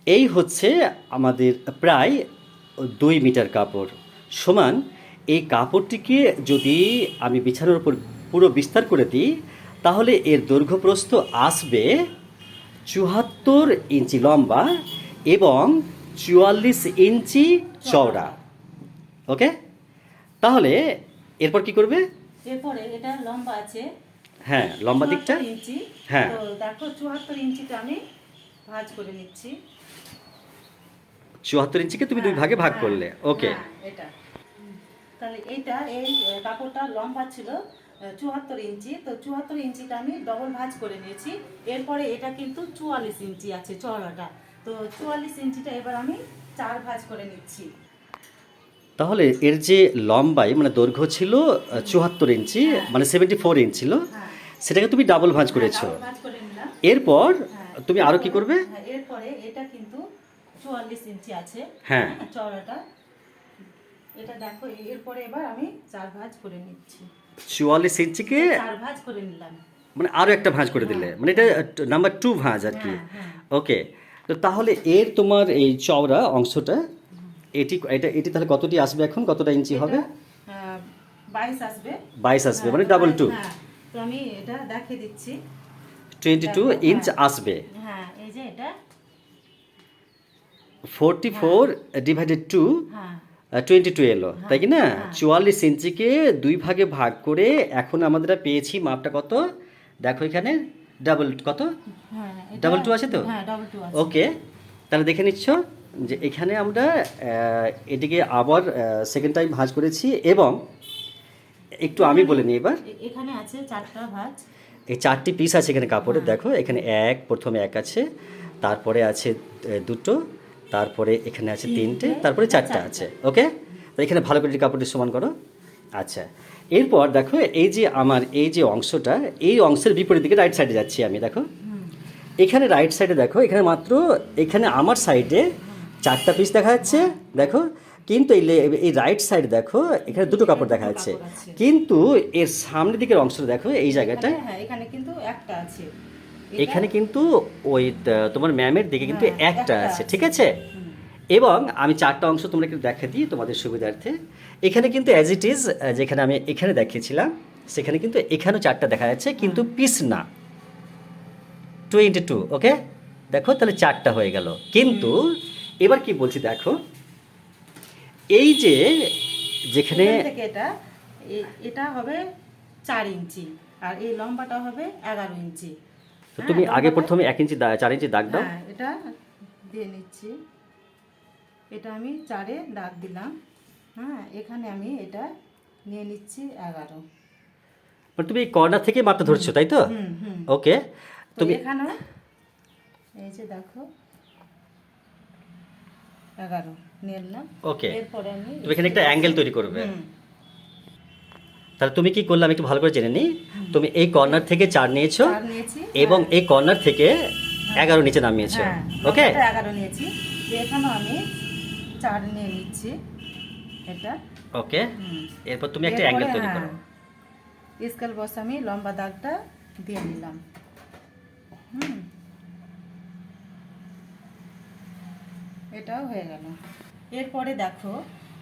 এই হচ্ছে আমাদের প্রায় 2 মিটার কাপড় সমান। এই কাপড়টিকে যদি আমি বিছানার উপর পুরো বিস্তার করে দিই, তাহলে এর দৈর্ঘ্য প্রস্থ আসবে 74 ইঞ্চি লম্বা এবং 44 ইঞ্চি চওড়া। ওকে, তাহলে এরপর কি করবে? এরপরে এটা লম্বা আছে, হ্যাঁ, লম্বা দিকটা 74 ইঞ্চি। হ্যাঁ, তো দেখো 74 ইঞ্চিটা আমি ভাঁজ করে নিচ্ছি। 74 ইঞ্চিকে তুমি দুই ভাগে ভাগ করলে। ওকে, এটা তাহলে এইটা এই কাপড়টা লম্বা ছিল 74 ইঞ্চি। তো 74 ইঞ্চিটা আমি ডবল ভাঁজ করে নিয়েছি। এরপরে এটা কিন্তু 44 ইঞ্চি আছে চওড়াটা। তো 44 ইঞ্চিটা এবার আমি 4 ভাঁজ করে নিচ্ছি। তাহলে এর যে লম্বাই মানে দৈর্ঘ্য ছিল 74 ইঞ্চি, মানে 74 ইঞ্চ ছিল, হ্যাঁ, সেটাকে তুমি ডাবল ভাঁজ করেছো। ডাবল ভাঁজ করে নিলাম। এরপর হ্যাঁ, তুমি আরো কি করবে? এরপরে এটা কিন্তু 44 ইঞ্চি আছে হ্যাঁ, চওড়াটা। এটা দেখো, এরপরে এবার আমি 4 ভাঁজ করে নিচ্ছি। 44 ইঞ্চিকে 4 ভাঁজ করে নিলাম। মানে আরো একটা ভাঁজ করে দিলে, মানে এটা নাম্বার 2 ভাঁজ আর কি। ওকে, তো তাহলে এর তোমার এই চওড়া অংশটা এটি তাহলে কতটি আসবে, এখন কতটা ইঞ্চি হবে? 22 আসবে। 22 আসবে, মানে ডাবল 2। হ্যাঁ, তো আমি এটা দেখিয়ে দিচ্ছি। 22 ইঞ্চ আসবে। হ্যাঁ, এই যে এটা 44/2 হ্যাঁ 22 এলো, তাই কি না? 44 ইঞ্চিকে 2 ভাগে ভাগ করে এখন আমাদের পেয়েছি মাপটা কত? দেখো এখানে ডাবল কত, হ্যাঁ, ডাবল 2 আছে তো? হ্যাঁ, ডাবল 2 আছে। ওকে, তাহলে দেখে নিচ্ছ যে এখানে আমরা এটিকে আবার সেকেন্ড টাইম ভাঁজ করেছি। এবং একটু আমি বলে নিই এবার। এখানে আছে 4টা ভাঁজ। এই 4টি পিস আছে এখানে কাপড়ে, দেখো এখানে প্রথমে এক আছে, তারপরে আছে দুটো, তারপরে এখানে আছে তিনটে, তারপরে 4টা আছে। ওকে, তো এখানে ভালো করে কাপড়টি সমান করো। আচ্ছা, এরপর দেখো এই যে আমার এই যে অংশটা, এই অংশের বিপরীত দিকে রাইট সাইডে যাচ্ছি আমি। দেখো এখানে রাইট সাইডে দেখো, এখানে মাত্র এখানে আমার সাইডে 4টা পিস দেখা যাচ্ছে, দেখো। কিন্তু এই রাইট সাইড দেখো, এখানে দুটো কাপড় দেখা যাচ্ছে, কিন্তু এর সামনের দিকের অংশটা দেখো, এই জায়গাটা হ্যাঁ, এখানে কিন্তু একটা আছে। এখানে কিন্তু ওই তোমার ম্যামের দিকে কিন্তু একটা আছে, ঠিক আছে? এবং আমি 4টা অংশ তোমরা একটু দেখা দিই তোমাদের সুবিধার্থে। এখানে কিন্তু অ্যাজ ইট ইজ, যেখানে আমি এখানে দেখিয়েছিলাম সেখানে কিন্তু এখানেও 4টা দেখা যাচ্ছে, কিন্তু পিস না। 2 × 2। ওকে, দেখো তাহলে 4টা হয়ে গেল। কিন্তু এবার কি বলছি দেখো, এই যে যেখানে থেকে এটা হবে 4 ইঞ্চি, আর এই লম্বাটা হবে 11 ইঞ্চি। তো তুমি আগে প্রথমে 1 ইঞ্চি 4 ইঞ্চি দাগ দাও। হ্যাঁ, এটা দিয়ে নিচ্ছি। এটা আমি 4-এ দাগ দিলাম। হ্যাঁ, এখানে আমি এটা নিয়ে নিচ্ছি 11। মানে তুমি এই কর্নার থেকে মাপটা ধরছো, তাই তো? ওকে, তুমি এখানেও এই যে দেখো 11 নিয়ে নিলাম। ওকে, এরপরে আমি তুমি এখানে একটা অ্যাঙ্গেল তৈরি করবে। তাহলে তুমি কি করলে আমি একটু ভালো করে জেনে নিই। তুমি এই কর্নার থেকে 4 নিয়েছো এবং এই কর্নার থেকে 11 নিচে নামিয়েছো। ওকে, 11 নিয়েছি। এখানেও আমি 4 নিয়ে নিচ্ছি এটা। ওকে, এরপর তুমি একটা অ্যাঙ্গেল তৈরি করো। স্কেল বস আমি লম্বা দাগটা দিয়ে নিলাম। এটাও হয়ে গেল। এরপরে দেখো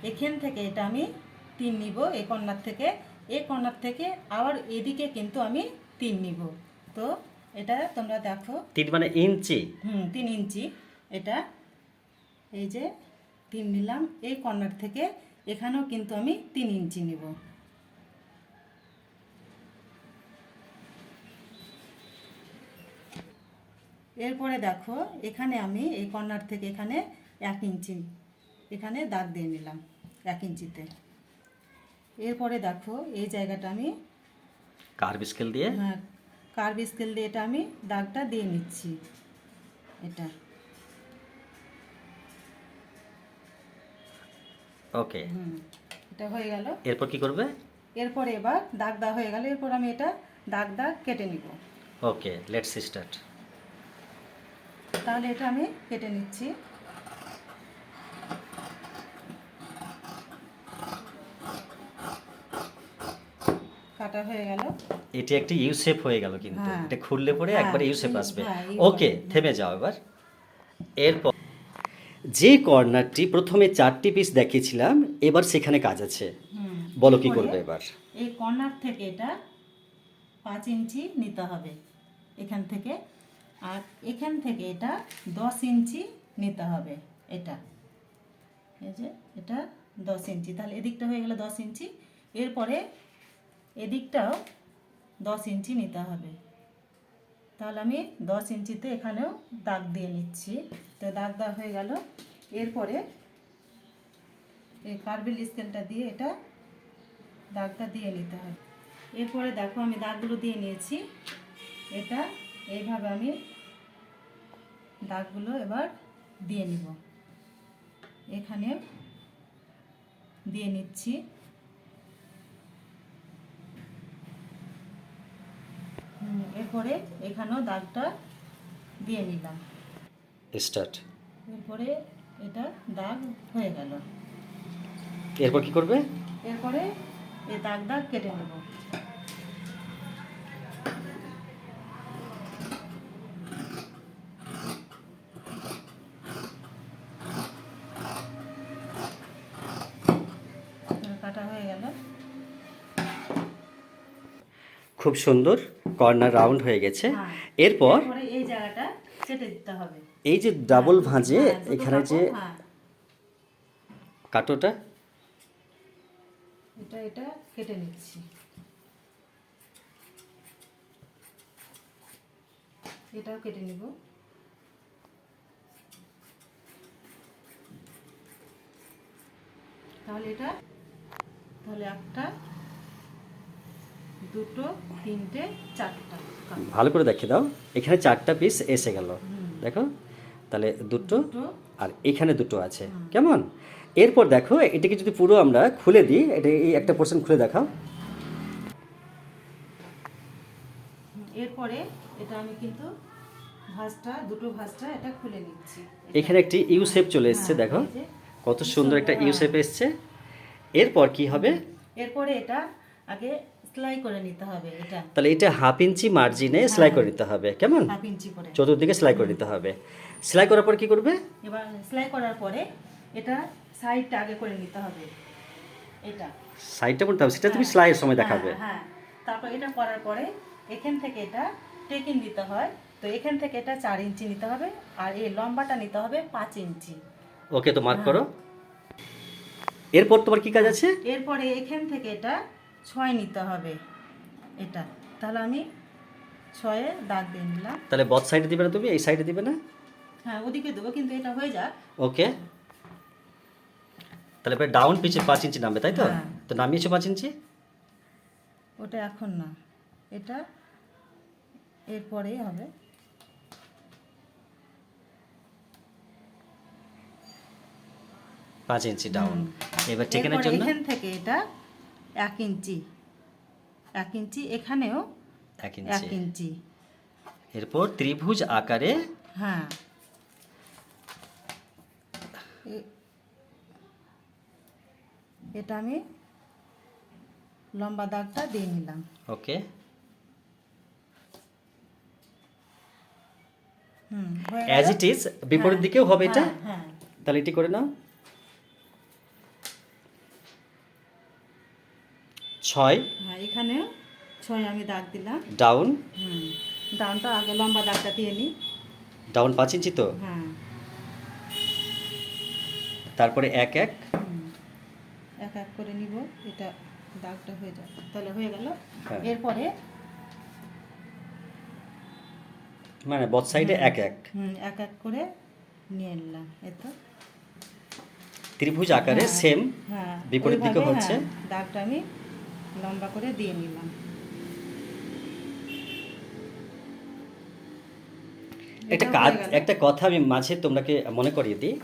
এখান থেকে এটা আমি 3 নিব, এই কর্নার থেকে আবার এদিকে কিন্তু আমি 3 নিব। তো এটা তোমরা দেখো, 3 মানে ইঞ্চি। 3 ইঞ্চি। এটা এই যে 3 নিলাম, এই কর্নার থেকে এখানেও কিন্তু আমি 3 ইঞ্চি নিব। এরপরে দেখো এখানে আমি এই কর্নার থেকে এখানে 1 ইঞ্চি এখানে দাগ দিয়ে নিলাম 1 ইঞ্চিতে। এরপরে দেখো এই জায়গাটা আমি কার্ভ স্কেল দিয়ে, হ্যাঁ, কার্ভ স্কেল দিয়ে এটা আমি দাগটা দিয়ে নিচ্ছি। এটা ওকে, এটা হয়ে গেল। এরপর কি করবে? এরপরে এবার দাগ দেওয়া হয়ে গেল, এরপর আমি এটা দাগ কেটে নিব। ওকে, লেটস স্টার্ট। তাহলে এটা আমি কেটে নিচ্ছি। কাটা হয়ে গেল। এটি একটি ইউ শেপ হয়ে গেল, কিন্তু এটা খুললে পরে একবার ইউ শেপ আসবে। হ্যাঁ, ওকে, থেমে যাও এবার। এরপর যে কর্নারটি প্রথমে 4টি পিস দেখিয়েছিলাম এবার সেখানে কাজ আছে, হুম বলো কি এরপরে করবে এবার? এই কর্নার থেকে এটা 5 ইঞ্চি নিতে হবে এখান থেকে, আর এখান থেকে এটা 10 ইঞ্চি নিতে হবে। এটা এই যে এটা 10 ইঞ্চি, তাহলে এদিকটা হয়ে গেল 10 ইঞ্চি। এরপরে এদিকটাও 10 ইঞ্চি নিতে হবে। তাহলে আমি 10 ইঞ্চিতে এখানেও দাগ দিয়ে নিচ্ছি। তো দাগ দেওয়া হয়ে গেল। এরপরে এই কার্বেল স্কেলটা দিয়ে এটা দাগটা দিয়ে নিতে হবে। এরপরে দেখো আমি দাগগুলো দিয়ে নিয়েছি। এটা এইভাবে আমি দাগগুলো এবার দিয়ে নিব, এখানে দিয়ে নিচ্ছি। এরপরে এখানেও দাগটা দিয়ে নিলাম। স্টার্ট। এরপরে এটা দাগ হয়ে গেল। এরপর কি করবে? এরপরে এই দাগ কেটে নেব। কাটা হয়ে গেল। খুব সুন্দর কর্নার রাউন্ড হয়ে গেছে। হ্যাঁ। এরপর এরপরে এই জায়গাটা কেটে দিতে হবে। এই যে ডাবল ভাঁজে হ্যাঁ, দুটো এখানে যে কাপড়, হ্যাঁ, কাটোটা, এটা কেটে নিচ্ছি। এটাও কেটে নিব। তাহলে একটা, দুটো, তিনটে, চারটা কাপড়। ভালো করে দেখে দাও, এখানে 4টা পিস এসে গেল, দেখো, তাহলে দুটো দুটো, আর এখানে দুটো আছে, কেমন? এরপর দেখো এটাকে যদি পুরো আমরা খুলে দিই, এটা এই একটা পোর্শন খুলে দেখাও। এরপরে এটা আমি কিন্তু দুটো ভাঁজটা এটা খুলে নিচ্ছি। এখানে একটি ইউ শেপ চলে এসছে, হ্যাঁ, দেখো এই যে, কত সুন্দর একটা ইউ শেপ এসছে। এরপর কি হবে? এরপরে এটা আগে সেলাই করে নিতে হবে। এটা তাহলে এটা 1/2 ইঞ্চি মার্জিনে সেলাই করে নিতে হবে, কেমন? 1/2 ইঞ্চি করে। চতুর্দিকে সেলাই করে নিতে হবে। সেলাই করার পর কি করবে? এবার সেলাই করার পরে এটা সাইডটা আগে করে নিতে হবে। এটা সাইডটা করতে হবে, সেটা তুমি সেলাইয়ের সময় দেখাবে। হ্যাঁ, তারপর এটা করার পরে এখান থেকে এটা টেকিং দিতে হয়। তো এখান থেকে এটা 4 ইঞ্চি নিতে হবে, আর এই লম্বাটা নিতে হবে 5 ইঞ্চি। ওকে, তো মার্ক করো। এরপর তোমার কি কাজ আছে? এরপরে এখান থেকে এটা 6 নিতে হবে। এটা তাহলে আমি 6-এ দাগ দিয়ে নিলাম। তাহলে বথ সাইডে দিবে না, তুমি এই সাইডে দিবে না? হ্যাঁ, ওদিকে দেবো, কিন্তু এটা হয়ে যাক। ওকে, তাহলে এবার ডাউন পিচে 5 ইঞ্চি নামবে, তাই তো? হ্যাঁ। তো নামিয়েছো 5 ইঞ্চি। ওটা এখন না, এটা এরপরেই হবে। পাঁচ ইঞ্চি ডাউন। এবার টেকেনের এরপরে জন্য এখান থেকে এটা 1 ইঞ্চি, 1 ইঞ্চি, এখানেও 1 1 ইঞ্চি। ইঞ্চি। এরপর ত্রিভুজ আকারে হ্যাঁ, এটা আমি লম্বা দাগটা দিয়ে নিলাম। ওকে, হয়ে অ্যাজ গেল। ইট ইজ বিপরীত দিকেও হবে এটা। হ্যাঁ, হ্যাঁ, তাহলে এটি করে নাও। 6 হ্যাঁ, এখানেও 6 আমি দাগ দিলাম। ডাউন। ডাউনটা আগে লম্বা দাগটা দিয়ে নিই। ডাউন 5 ইঞ্চি তো, হ্যাঁ, তারপরে 1 1 এক এক করে নিব। এটা দাগটা হয়ে যাবে, তাহলে হয়ে গেল। হ্যাঁ। এরপরে মানে বথ সাইডে 1 1 এক এক করে নিয়ে নিলাম। এতো ত্রিভুজ আকারে সেম হ্যাঁ, বিপরীত দিকে ওইভাবে, হচ্ছে। হ্যাঁ, দাগটা আমি লম্বা করে দিয়ে নিলাম। একটা এটাও কাজ, হয়ে গেল। একটা কথা আমি মাঝে তোমাকে মনে করিয়ে দিই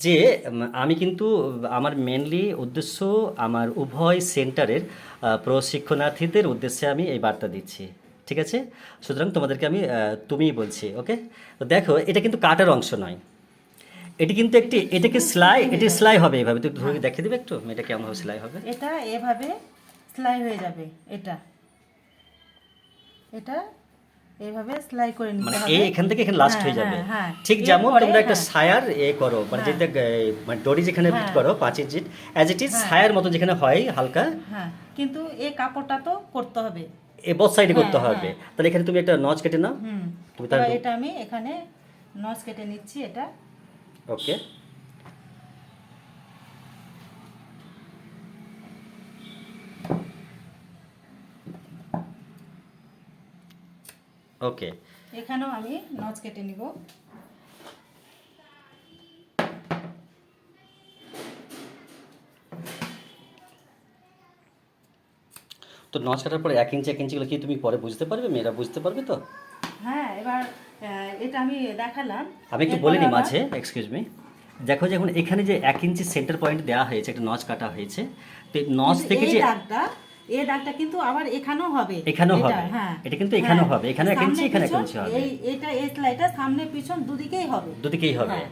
যে আমি কিন্তু আমার মেনলি উদ্দেশ্য আমার উভয় সেন্টারের প্রশিক্ষণার্থীদের উদ্দেশ্যে আমি এই বার্তা দিচ্ছি, ঠিক আছে? সুতরাং তোমাদেরকে আমি তুমিই বলছি, ওকে? তো দেখো এটা কিন্তু কাটার অংশ নয়, এটি কিন্তু এটাকে সেলাই হবে এইভাবে। তুই ধরে দেখে দিবে একটু এটা কেমনভাবে সেলাই হবে? এটা এভাবে সেলাই হয়ে যাবে। এটা এইভাবে সেলাই করে নিতে মানে হবে। এই এখান থেকে এখানে লাস্ট হ্যাঁ, হয়ে যাবে। হ্যাঁ, হ্যাঁ। ঠিক যেমন এরপরে, তোমরা একটা হ্যাঁ, সায়ার করো, মানে হ্যাঁ। যেটা মানে দড়ি যেখানে ফিট করো 5 ইঞ্চি, অ্যাজ ইট ইজ হ্যাঁ। সায়ার মতো যেখানে হয় হালকা, হ্যাঁ, কিন্তু এই কাপড়টা তো করতে হবে। এই বোথ সাইডে হ্যাঁ, করতে হবে। তাহলে এখানে তুমি একটা নচ কেটে নাও। তুমি তার এবার এটা আমি এখানে নচ কেটে নিচ্ছি এটা। ওকে, ওকে। এখানেও আমি নচ কেটে নিব। তো নচ কাটার পরে 1 ইঞ্চি গুলো কি তুমি পরে বুঝতে পারবে, মেয়েরা বুঝতে পারবে তো? হ্যাঁ, এবার এটা আমি দেখালাম। আমি একটু বলে নিই মাঝে, এক্সকিউজ মি। দেখো যে এখন এখানে যে 1 ইঞ্চি সেন্টার পয়েন্ট দেওয়া হয়েছে, একটা নচ কাটা হয়েছে, তো এই নচ থেকে যে এই দাগটা কিন্তু আবার এখানেও হবে। এখানেও এটা, হবে, হ্যাঁ, এটা কিন্তু এখানেও হ্যাঁ। হবে, এখানে 1 ইঞ্চি, সামনে এখানে 1 পিছন, ইঞ্চি হবে, এটা এই সেলাইটা সামনে পিছন দুদিকেই হবে। দুদিকেই হবে। হ্যাঁ।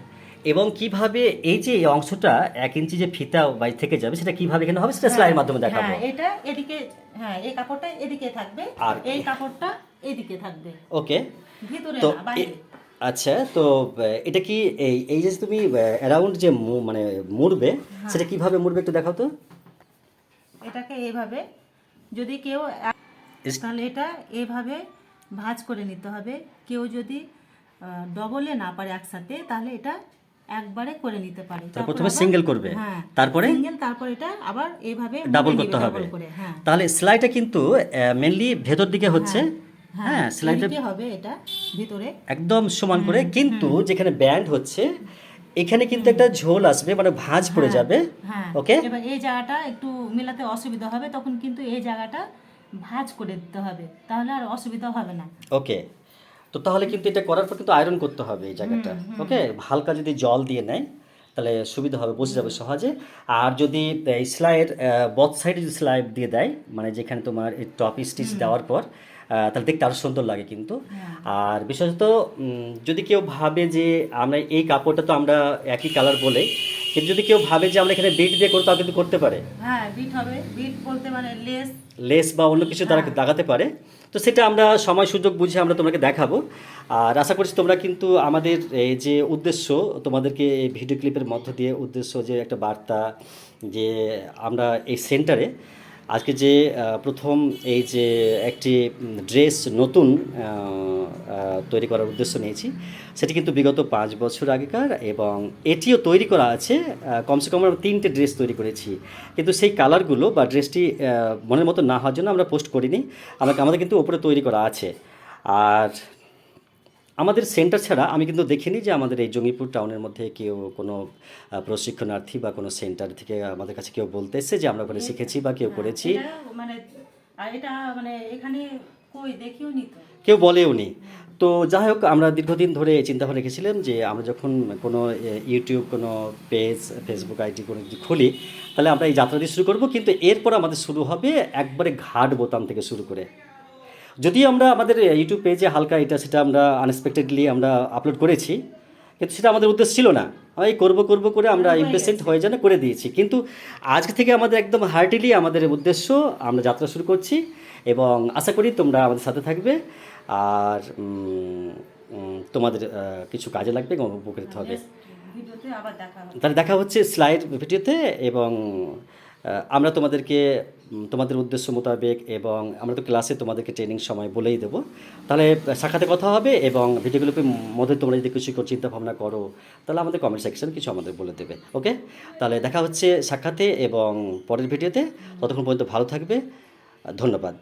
এবং কিভাবে এই যে এই অংশটা 1 ইঞ্চি যে ফিতা বাইরে থেকে যাবে, সেটা কিভাবে এখানে হবে সেটা সেলাইয়ের মাধ্যমে দেখাবো। হ্যাঁ, এটা এদিকে, হ্যাঁ, এই কাপড়টা এদিকে থাকবে আর এই কাপড়টা এদিকে থাকবে, ওকে। ভিতরে তো না, বাইরে। আচ্ছা, তো এটা কি এই এই যে তুমি অ্যারাউন্ড যে মানে মুড়বে, সেটা কিভাবে মুড়বে একটু দেখাও তো। এটাকে এইভাবে যদি কেউ তাহলে এটা এইভাবে ভাঁজ করে নিতে হবে। কেউ যদি ডবলে না পারে একসাথে, তাহলে এটা একবারে করে নিতে পারে। তারপর প্রথমে সিঙ্গেল করবে, হ্যাঁ, তারপরে সিঙ্গেল, তারপর এটা আবার এইভাবে ডাবল মুড়ে করতে নিবে, হবে। ডাবল করে। হ্যাঁ, তাহলে সেলাইটা কিন্তু মেনলি ভেতর দিকে হচ্ছে, হ্যাঁ, সেলাইটা এদিকে হবে এটা ভিতরে। একদম সমান করে, কিন্তু যেখানে ব্যান্ড হচ্ছে এখানে কিন্তু একটা ঝোল আসবে, মানে ভাঁজ পড়ে যাবে। হ্যাঁ, ওকে, এবার এই জায়গাটা একটু মেলাতে অসুবিধা হবে, তখন কিন্তু এই জায়গাটা ভাঁজ করে দিতে হবে, তাহলে আর অসুবিধা হবে না। ওকে। তো তাহলে কিন্তু এটা করার পর কিন্তু আয়রন করতে হবে এই জায়গাটা। ওকে, হালকা যদি জল দিয়ে নেয় তাহলে সুবিধা হবে, বসে যাবে সহজে। আর যদি এই সেলাইয়ের বথ সাইডে যদি সেলাই দিয়ে দেয়, মানে যেখানে তোমার এই টপ স্টিচ দেওয়ার পর, তাহলে দেখতে আরও সুন্দর লাগে কিন্তু। আর বিশেষত যদি কেউ ভাবে যে আমরা এই কাপড়টা তো আমরা একই কালার বলে, কিন্তু যদি কেউ ভাবে যে আমরা এখানে বিট দিয়ে করতে, তাও কিন্তু করতে পারে। হ্যাঁ, বিট হবে, বিট বলতে মানে লেস। লেস বা অন্য কিছু তারা লাগাতে পারে। তো সেটা আমরা সময় সুযোগ বুঝে আমরা তোমাকে দেখাবো। আর আশা করছি তোমরা কিন্তু আমাদের এই যে উদ্দেশ্য, তোমাদেরকে এই ভিডিও ক্লিপের মধ্য দিয়ে উদ্দেশ্য যে একটা বার্তা, যে আমরা এই সেন্টারে আজকে যে প্রথম এই যে একটি ড্রেস নতুন তৈরি করার উদ্দেশ্য নিয়েছি, সেটি কিন্তু বিগত 5 বছর আগেকার, এবং এটিও তৈরি করা আছে কমসে কম আমরা 3টে ড্রেস তৈরি করেছি, কিন্তু সেই কালারগুলো বা ড্রেসটি মনের মতো না হওয়ার জন্য আমরা পোস্ট করিনি। আমাদের কিন্তু ওপরে তৈরি করা আছে। আর আমাদের সেন্টার ছাড়া আমি কিন্তু দেখিনি যে আমাদের এই জঙ্গিপুর টাউনের মধ্যে কেউ কোনো প্রশিক্ষণার্থী বা কোনো সেন্টার থেকে আমাদের কাছে কেউ বলতে এসেছে যে আমরা ওখানে শিখেছি বা কেউ করেছি, এটা মানে, আর এটা মানে এখানে কই দেখিও নি তো। কেউ বলেও নি। তো যাই হোক, আমরা দীর্ঘদিন ধরে চিন্তা ভাবনা রেখেছিলাম যে আমরা যখন কোনো ইউটিউব, কোনো পেজ, ফেসবুক আইডি কোনো কিছু খুলি, তাহলে আমরা এই যাত্রা দিয়ে শুরু করব। কিন্তু এরপর আমাদের শুরু হবে একবারে ঘাট বোতাম থেকে শুরু করে। যদিও আমরা আমাদের ইউটিউব পেজে হালকা এটা সেটা আমরা আনএক্সপেক্টেডলি আমরা আপলোড করেছি, কিন্তু সেটা আমাদের উদ্দেশ্য ছিল না। আমরা এই করবো করবো করে আমরা ইমপ্রেসেন্ট হয়ে যেন করে দিয়েছি। কিন্তু আজকে থেকে আমাদের একদম হার্টিলি আমাদের উদ্দেশ্য, আমরা যাত্রা শুরু করছি, এবং আশা করি তোমরা আমাদের সাথে থাকবে। আর তোমাদের কিছু কাজে লাগবে এবং উপকৃত হবে। ভিডিওতে আবার দেখা হবে। তাহলে দেখা হচ্ছে স্লাইড ভিডিওতে, এবং আমরা তোমাদেরকে তোমাদের উদ্দেশ্য মোতাবেক, এবং আমরা তো ক্লাসে তোমাদেরকে ট্রেনিং সময় বলেই দেবো। তাহলে সাক্ষাতে কথা হবে, এবং ভিডিওগুলোর মধ্যে তোমরা যদি কিছু চিন্তা ভাবনা করো, তাহলে আমাদের কমেন্ট সেকশন কিছু আমাদের বলে দেবে। ওকে, তাহলে দেখা হচ্ছে সাক্ষাতে এবং পরের ভিডিওতে। ততক্ষণ পর্যন্ত ভালো থাকবে, ধন্যবাদ।